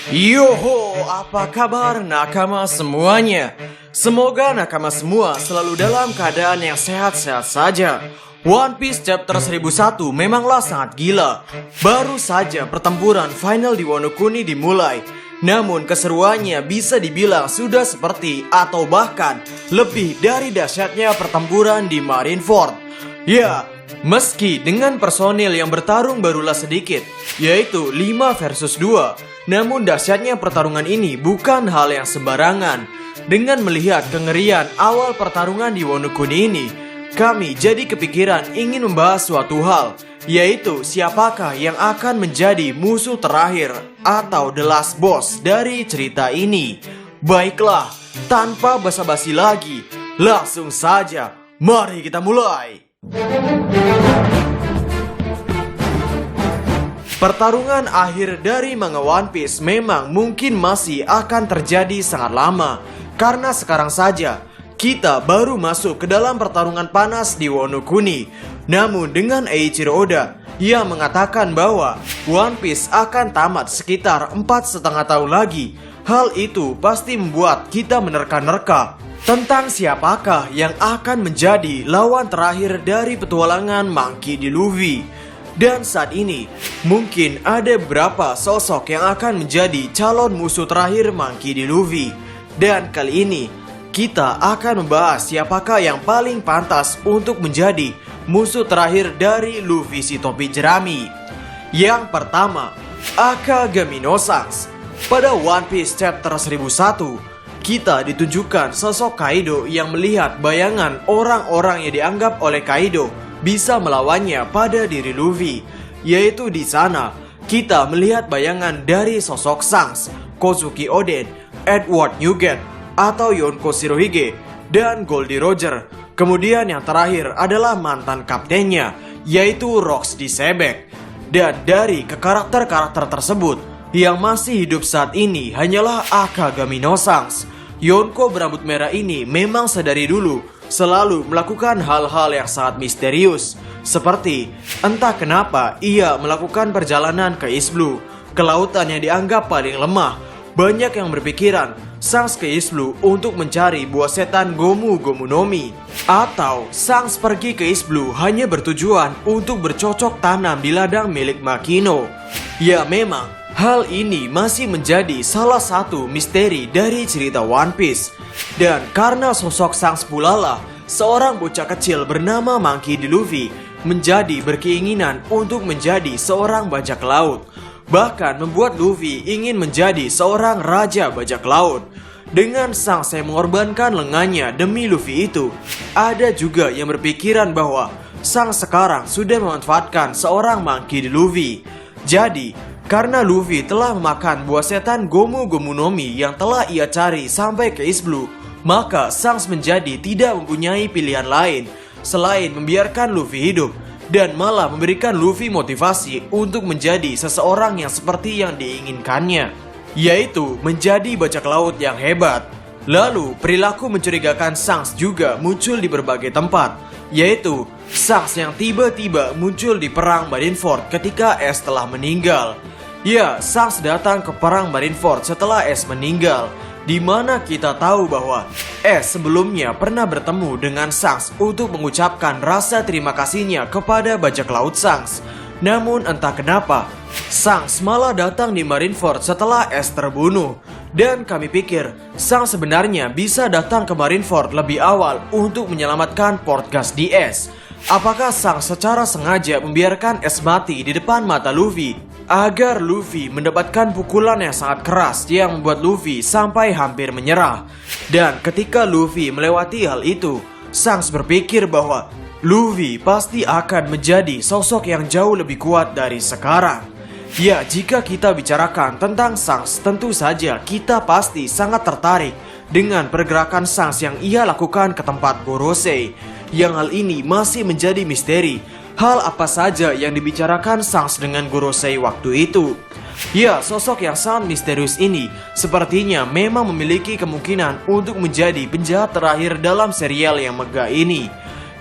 Yoho, apa kabar nakama semuanya? Semoga nakama semua selalu dalam keadaan yang sehat-sehat saja. One Piece chapter 1001 memanglah sangat gila. Baru saja pertempuran final di Wano Kuni dimulai. Namun keseruannya bisa dibilang sudah seperti atau bahkan lebih dari dahsyatnya pertempuran di Marineford. Ya, meski dengan personil yang bertarung barulah sedikit, yaitu 5 versus 2. Namun dahsyatnya pertarungan ini bukan hal yang sembarangan. Dengan melihat kengerian awal pertarungan di Wano Kuni ini, kami jadi kepikiran ingin membahas suatu hal, yaitu siapakah yang akan menjadi musuh terakhir atau the last boss dari cerita ini. Baiklah, tanpa basa-basi lagi, langsung saja, mari kita mulai. Pertarungan akhir dari manga One Piece memang mungkin masih akan terjadi sangat lama, karena sekarang saja kita baru masuk ke dalam pertarungan panas di Wano Kuni. Namun dengan Eiichiro Oda, ia mengatakan bahwa One Piece akan tamat sekitar 4,5 tahun lagi. Hal itu pasti membuat kita menerka-nerka tentang siapakah yang akan menjadi lawan terakhir dari petualangan Monkey D. Luffy. Dan saat ini, mungkin ada beberapa sosok yang akan menjadi calon musuh terakhir Monkey D. Luffy. Dan kali ini, kita akan membahas siapakah yang paling pantas untuk menjadi musuh terakhir dari Luffy si topi jerami. Yang pertama, Akagami no Sans. Pada One Piece chapter 1001, kita ditunjukkan sosok Kaido yang melihat bayangan orang-orang yang dianggap oleh Kaido bisa melawannya pada diri Luffy. Yaitu di sana, kita melihat bayangan dari sosok Shanks, Kozuki Oden, Edward Newgate, atau Yonko Shirohige, dan Goldie Roger. Kemudian yang terakhir adalah mantan kaptennya, yaitu Rox D. Sebek. Dan dari karakter-karakter tersebut, yang masih hidup saat ini hanyalah Akagami no Sans. Yonko berambut merah ini memang sedari dulu selalu melakukan hal-hal yang sangat misterius. Seperti, entah kenapa ia melakukan perjalanan ke East Blue, ke lautan yang dianggap paling lemah. Banyak yang berpikiran Shanks ke East Blue untuk mencari buah setan Gomu Gomu no Mi, atau Shanks pergi ke East Blue hanya bertujuan untuk bercocok tanam di ladang milik Makino. Ya memang, hal ini masih menjadi salah satu misteri dari cerita One Piece. Dan karena sosok Shanks pula lah, seorang bocah kecil bernama Monkey D. Luffy menjadi berkeinginan untuk menjadi seorang bajak laut. Bahkan membuat Luffy ingin menjadi seorang raja bajak laut. Dengan Shanks yang mengorbankan lengannya demi Luffy itu, ada juga yang berpikiran bahwa Shanks sekarang sudah memanfaatkan seorang Monkey D. Luffy. Jadi, karena Luffy telah memakan buah setan Gomu Gomu no Mi yang telah ia cari sampai ke East Blue, maka Shanks menjadi tidak mempunyai pilihan lain selain membiarkan Luffy hidup dan malah memberikan Luffy motivasi untuk menjadi seseorang yang seperti yang diinginkannya, yaitu menjadi bajak laut yang hebat. Lalu perilaku mencurigakan Shanks juga muncul di berbagai tempat, yaitu Shanks yang tiba-tiba muncul di perang Marineford ketika Ace telah meninggal. Ya, Shanks datang ke perang Marineford setelah Ace meninggal, di mana kita tahu bahwa Ace sebelumnya pernah bertemu dengan Shanks untuk mengucapkan rasa terima kasihnya kepada bajak laut Shanks. Namun entah kenapa, Shanks malah datang di Marineford setelah Ace terbunuh. Dan kami pikir Shanks sebenarnya bisa datang ke Marineford lebih awal untuk menyelamatkan Port Gas di Ace. Apakah Shanks secara sengaja membiarkan Ace mati di depan mata Luffy agar Luffy mendapatkan pukulan yang sangat keras yang membuat Luffy sampai hampir menyerah? Dan ketika Luffy melewati hal itu, Shanks berpikir bahwa Luffy pasti akan menjadi sosok yang jauh lebih kuat dari sekarang. Ya, jika kita bicarakan tentang Shanks, tentu saja kita pasti sangat tertarik dengan pergerakan Shanks yang ia lakukan ke tempat Gorosei. Yang hal ini masih menjadi misteri. Hal apa saja yang dibicarakan Shanks dengan Gorosei waktu itu? Ya, sosok yang sangat misterius ini sepertinya memang memiliki kemungkinan untuk menjadi penjahat terakhir dalam serial yang megah ini.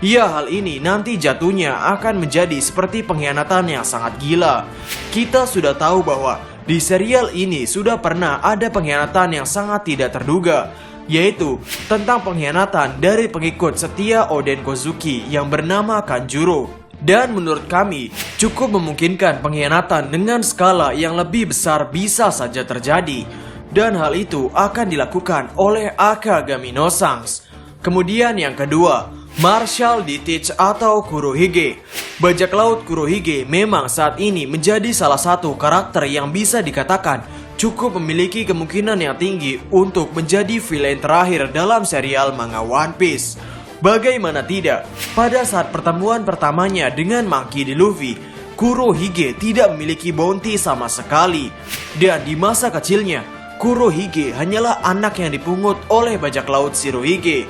Ya, hal ini nanti jatuhnya akan menjadi seperti pengkhianatan yang sangat gila. Kita sudah tahu bahwa di serial ini sudah pernah ada pengkhianatan yang sangat tidak terduga, yaitu tentang pengkhianatan dari pengikut setia Oden Kozuki yang bernama Kanjuro. Dan menurut kami, cukup memungkinkan pengkhianatan dengan skala yang lebih besar bisa saja terjadi. Dan hal itu akan dilakukan oleh Akagami no Sans. Kemudian yang kedua, Marshal D-Teach atau Kurohige. Bajak laut Kurohige memang saat ini menjadi salah satu karakter yang bisa dikatakan cukup memiliki kemungkinan yang tinggi untuk menjadi villain terakhir dalam serial manga One Piece. Bagaimana tidak, pada saat pertemuan pertamanya dengan Monkey D. Luffy, Kurohige tidak memiliki bounty sama sekali. Dan di masa kecilnya, Kurohige hanyalah anak yang dipungut oleh bajak laut Shirohige.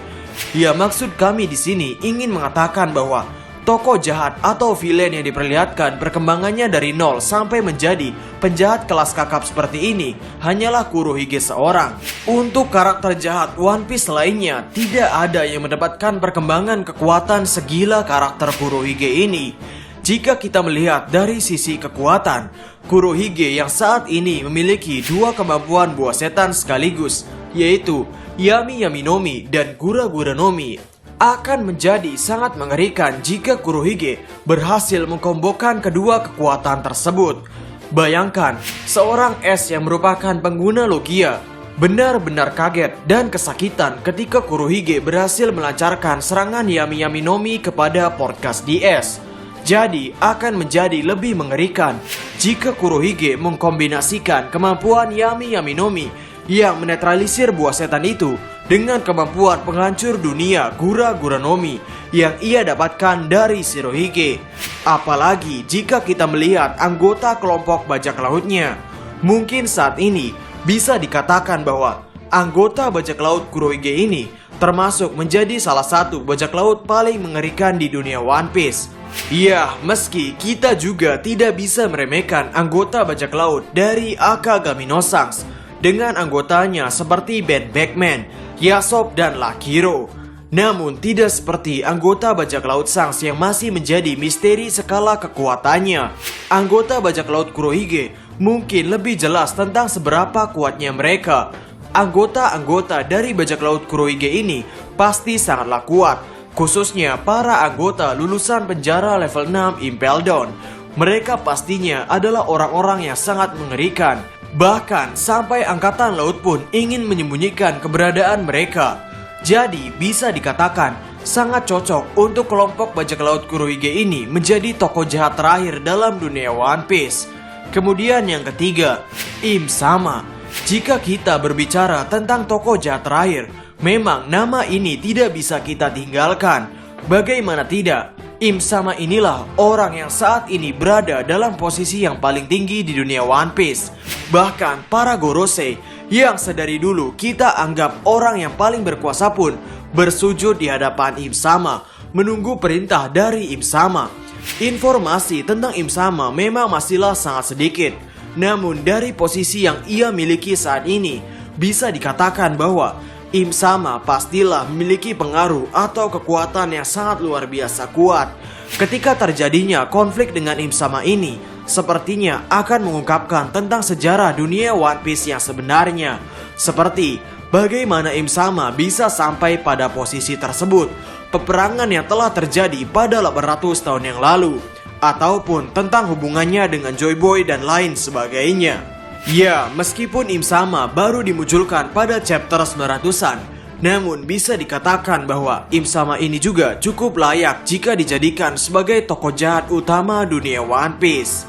Ya, maksud kami di sini ingin mengatakan bahwa tokoh jahat atau villain yang diperlihatkan perkembangannya dari nol sampai menjadi penjahat kelas kakap seperti ini hanyalah Kurohige seorang. Untuk karakter jahat One Piece lainnya, tidak ada yang mendapatkan perkembangan kekuatan segila karakter Kurohige ini. Jika kita melihat dari sisi kekuatan, Kurohige yang saat ini memiliki dua kemampuan buah setan sekaligus, yaitu Yami Yami Nomi dan Gura Gura Nomi, akan menjadi sangat mengerikan jika Kurohige berhasil mengkombokan kedua kekuatan tersebut. Bayangkan, seorang S yang merupakan pengguna Logia benar-benar kaget dan kesakitan ketika Kurohige berhasil melancarkan serangan Yami Yami Nomi kepada Portgas DS. Jadi akan menjadi lebih mengerikan jika Kurohige mengkombinasikan kemampuan Yami Yami Nomi yang menetralisir buah setan itu dengan kemampuan penghancur dunia Gura Gura Nomi yang ia dapatkan dari Shirohige. Apalagi jika kita melihat anggota kelompok bajak lautnya. Mungkin saat ini bisa dikatakan bahwa anggota bajak laut Kurohige ini termasuk menjadi salah satu bajak laut paling mengerikan di dunia One Piece. Ya, meski kita juga tidak bisa meremehkan anggota bajak laut dari Akagami no Sans dengan anggotanya seperti Ben Beckman, Yasop, dan Lakiro. Namun tidak seperti anggota bajak laut Sans yang masih menjadi misteri skala kekuatannya. Anggota bajak laut Kurohige mungkin lebih jelas tentang seberapa kuatnya mereka. Anggota-anggota dari bajak laut Kurohige ini pasti sangatlah kuat, khususnya para anggota lulusan penjara level 6 Impel Down. Mereka pastinya adalah orang-orang yang sangat mengerikan. Bahkan sampai angkatan laut pun ingin menyembunyikan keberadaan mereka. Jadi bisa dikatakan sangat cocok untuk kelompok bajak laut Kurohige ini menjadi tokoh jahat terakhir dalam dunia One Piece. Kemudian yang ketiga, Im Sama. Jika kita berbicara tentang tokoh jahat terakhir, memang nama ini tidak bisa kita tinggalkan. Bagaimana tidak? Im Sama inilah orang yang saat ini berada dalam posisi yang paling tinggi di dunia One Piece. Bahkan para Gorosei yang sedari dulu kita anggap orang yang paling berkuasa pun bersujud di hadapan Im Sama, menunggu perintah dari Im Sama. Informasi tentang Im Sama memang masihlah sangat sedikit. Namun dari posisi yang ia miliki saat ini, bisa dikatakan bahwa Im Sama pastilah memiliki pengaruh atau kekuatan yang sangat luar biasa kuat. Ketika terjadinya konflik dengan Im Sama ini, sepertinya akan mengungkapkan tentang sejarah dunia One Piece yang sebenarnya. Seperti bagaimana Im Sama bisa sampai pada posisi tersebut, peperangan yang telah terjadi pada 800 tahun yang lalu, ataupun tentang hubungannya dengan Joy Boy dan lain sebagainya. Ya, meskipun Im Sama baru dimunculkan pada chapter 900-an, namun bisa dikatakan bahwa Im Sama ini juga cukup layak jika dijadikan sebagai tokoh jahat utama dunia One Piece.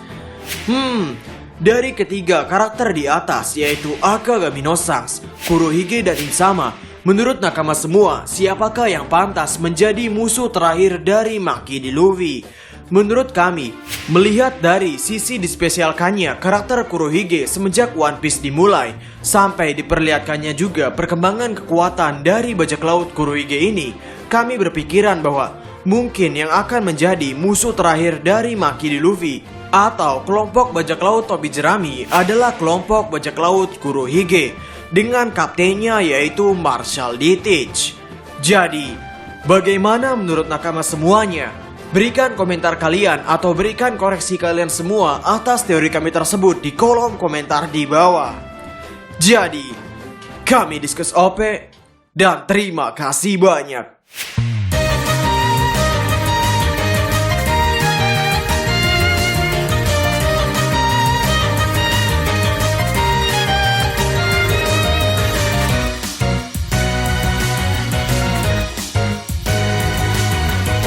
Dari ketiga karakter di atas, yaitu Akagami no Sans, Kurohige, dan Im Sama, menurut nakama semua, siapakah yang pantas menjadi musuh terakhir dari Monkey D. Luffy? Menurut kami, melihat dari sisi dispesialkannya karakter Kurohige semenjak One Piece dimulai, sampai diperlihatkannya juga perkembangan kekuatan dari bajak laut Kurohige ini, kami berpikiran bahwa mungkin yang akan menjadi musuh terakhir dari Monkey D. Luffy atau kelompok bajak laut topi jerami adalah kelompok bajak laut Kurohige dengan kaptennya yaitu Marshal D-Teach. Jadi, bagaimana menurut nakama semuanya? Berikan komentar kalian atau berikan koreksi kalian semua atas teori kami tersebut di kolom komentar di bawah. Jadi, kami diskus OP dan terima kasih banyak.